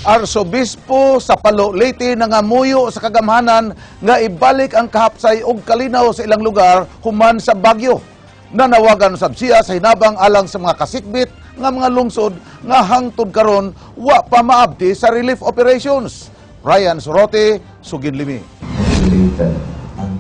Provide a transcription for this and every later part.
Arsobispo sa Palo, Leyte nangamuyo sa kagamhanan nga ibalik ang kahapsay ug kalinaw sa ilang lugar human sa bagyo. Nanawagan usab siya sa hinabang alang sa mga kasikbit nga mga lungsod nga hangtod karon wa pa maabdi sa relief operations. Ryan Sorote, Suginlimi.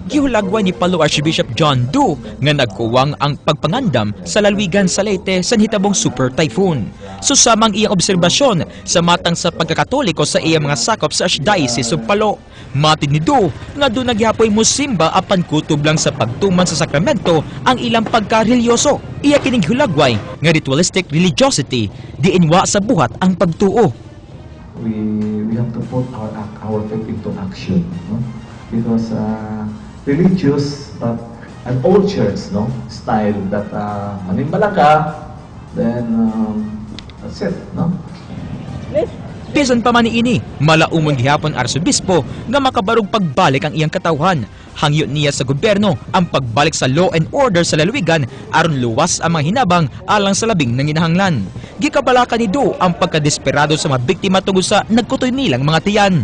Gihulagway ni Palo Archbishop John Du nga nagkuwang ang pagpangandam sa lalawigan sa Leyte sa hitabong super typhoon. Susamang iyang obserbasyon sa matang sa pagkakatoliko sa iyang mga sakop sa Archdiocese of Palo. Matid ni Du nga doon naghihapoy musimba apan kutob lang sa pagtuman sa sakramento ang ilang pagkarelyoso. Iya kining hulagway nga ritualistic religiosity diinwa sa buhat ang pagtuo. We have to put our faith into action, no? Because religious but an old church, no, style that manimbala ka, then that's it, no? Bisan pa man niini, malaumon gihapon arsobispo nga makabarog pagbalik ang iyang katawhan. Hangyo niya sa gobyerno ang pagbalik sa law and order sa lalawigan aron luwas ang mga hinabang alang sa labing nanginahanglan. Gikabalakan ni Do ang pagkadesperado sa mga biktima tungod sa nagkutoy nilang mga tiyan.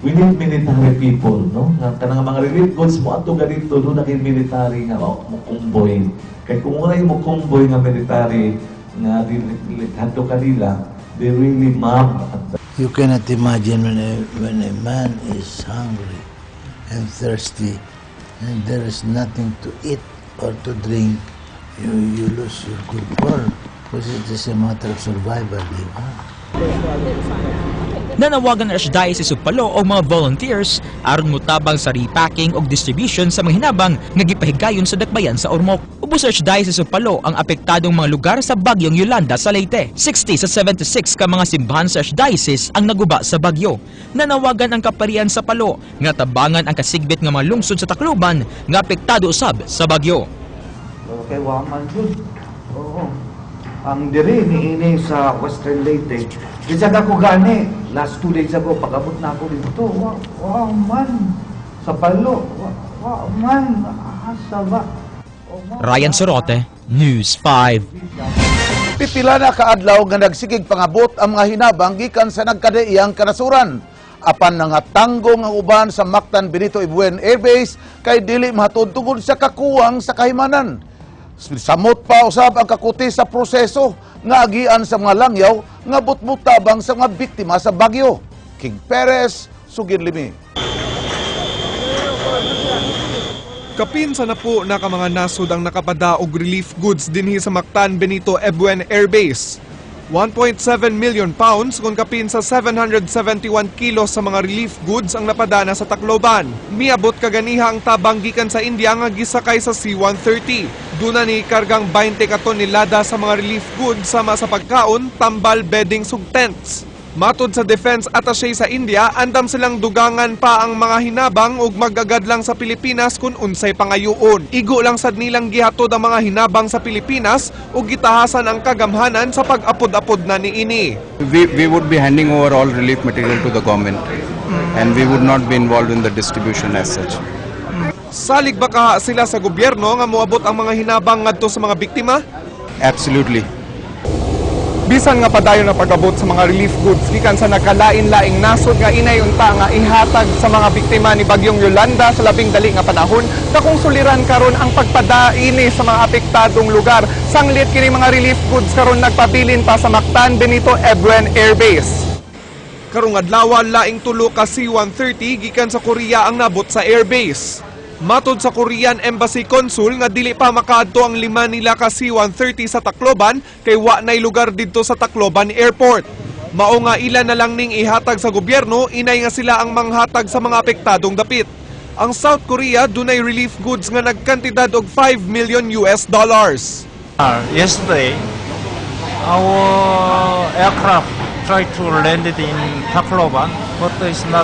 We need military people, no? Kanang mga relief goods mo ato ganito do na kay military nga mo kumboy. Kay kung wala mo kumboy nga military nga dito kanila, they really mob. You cannot imagine when a man is hungry and thirsty and there is nothing to eat or to drink, you lose your good form because it is a matter of survival, di ba? Nanawagan ang Archdiocese of Palo o mga volunteers aron mutabang sa repacking o distribution sa mga hinabang nga gipahigayon sa dakbayan sa Ormoc. Ubos sa Archdiocese of Palo ang apektadong mga lugar sa bagyong Yolanda sa Leyte. 60 sa 76 ka mga simbahan sa Archdiocese ang naguba sa bagyo. Nanawagan ang kaparian sa Palo nga tabangan ang kasigbit nga mga lungsod sa Tacloban nga apektado usab sa bagyo. Okay, waman jud. Oo. Ang diri niini sa Western Leyte. Bisag ako gani, last 2 days ago, pag-abot na ako dito, wow man, sa Palo, wow man, asa ba? Ryan Sorote, News 5. Pipila na kaadlaw nga nagsigig pangabot ang mga hinabang gikan sa nagkadaiyang kanasuran. Apan nangatanggong ang uban sa Mactan Benito Ebuen Air Base kay dili mahatod tungod sa kakuwang sa kahimanan. Samot pa usab ang kakuti sa proseso nga agian sa mga langyaw nga butbutabang sa mga biktima sa bagyo. King Perez, Suginlimi. Kapin sa napo na ka mga nasod ang nakapada og relief goods dinhi sa Mactan Benito Ebuen Air Base. 1.7 million pounds kung kapin sa 771 kilos sa mga relief goods ang napadana sa Tacloban. Miabot kaganiha ang tabang gikan sa India nga gisakay sa C-130. Duna ni kargang 20 ka tonelada sa mga relief goods sama sa pagkaon, tambal, bedding ug tents. Matod sa Defense Attaché sa India, andam silang dugangan pa ang mga hinabang ug magagad lang sa Pilipinas kung unsay pangayoon. Igo lang sad nilang gihatod ang mga hinabang sa Pilipinas ug gitahasan ang kagamhanan sa pag-apod-apod na niini. We would be handing over all relief material to the government and we would not be involved in the distribution as such. Salig ba ka sila sa gobyerno nga moabot ang mga hinabang ngadto sa mga biktima? Absolutely. Bisan nga padayon na pag-abot sa mga relief goods gikan sa nagkalain-laing nasod nga inay unta nga ihatag sa mga biktima ni bagyong Yolanda sa labing dali nga panahon, dakong suliran karon ang pagpadaini sa mga apektadong lugar. Sanglit kini mga relief goods karon nagpabilin pa sa Mactan Benito Ebuen Air Base. Karong adlaw laing tulo ka C-130 gikan sa Korea ang nabot sa air base. Matod sa Korean Embassy Consul nga dili pa makaadto ang 5 nila ka C-130 sa Tacloban kay wa nay lugar didto sa Tacloban Airport. Mao nga ilan na lang ning ihatag sa gobyerno, inay nga sila ang manghatag sa mga apektadong dapit. Ang South Korea dunay relief goods nga nagkantidad og $5 million. Yesterday, our aircraft tried to land it in Tacloban, but it's not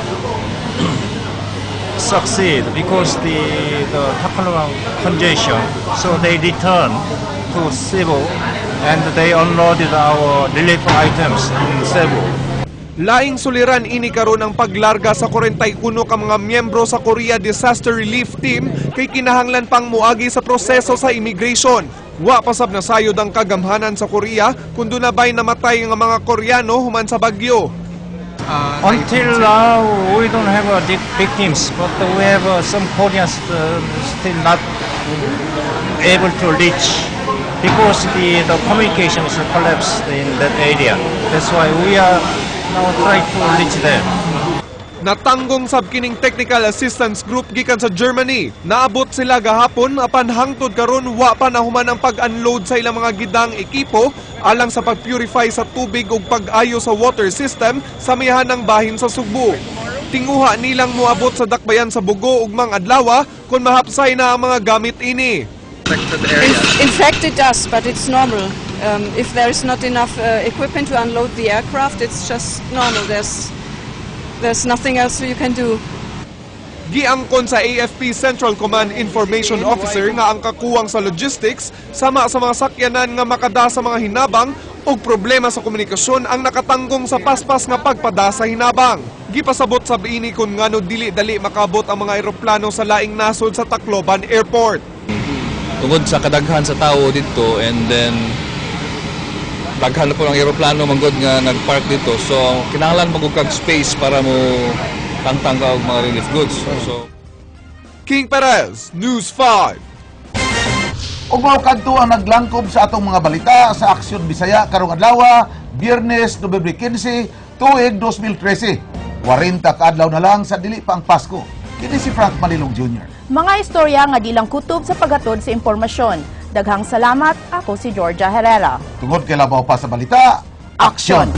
succeed because the Tacloban congestion. So they returned to Cebu and they unloaded our relief items in Cebu. Laing suliran ini karon ang paglarga sa 41 ka mga miyembro sa Korea Disaster Relief Team kay kinahanglan pang muagi sa proseso sa immigration. Wa pasab nasayod ang kagamhanan sa Korea kun dunabay namatay nga mga Koreano human sa bagyo. Until now, we don't have victims, but we have some Koreans still not able to reach because the communications collapsed in that area. That's why we are now trying to reach them. Natanggong sab kining technical assistance group gikan sa Germany. Naabot sila gahapon apan hangtod karon wa pa nahuman ang pag-unload sa ilang mga gidang ekipo alang sa pag-purify sa tubig ug pag-ayo sa water system sa mihanang bahin sa Sugbo. Tinguha nilang moabot sa dakbayan sa Bugo ug mga adlaw kung mahapsay na ang mga gamit ini. In fact, it does, but it's normal. If there is not enough equipment to unload the aircraft, it's just normal. There's nothing else you can do. Giangkon sa AFP Central Command Information Officer nga ang kakuwang sa logistics sama sa mga sakyanan nga makada sa mga hinabang ug problema sa komunikasyon ang nakatanggong sa paspas nga pagpada sa hinabang. Gipasabot sa biini kung ngano dili-dali makabot ang mga eroplano sa laing nasod sa Tacloban Airport. Tungod sa kadaghan sa tao dito and then daghan na po ng aeroplano manggod nga nagpark dito. So, kinahanglan magugkag space para mo tangtang ka og mga relief goods. So, King Perez, News 5. Ug mao kadto ang naglangkob sa atong mga balita sa Aksyon Bisaya karong adlaw, Biyernes, Nobyembre 15, tuig 2013. 40 ka adlaw na lang sa dili pa ang Pasko. Kini si Frank Manilong Jr. Mga istorya nga di lang kutob sa paghatod sa impormasyon. Daghang salamat, ako si Georgia Herrera. Tungod kay labaw pa sa balita, aksyon!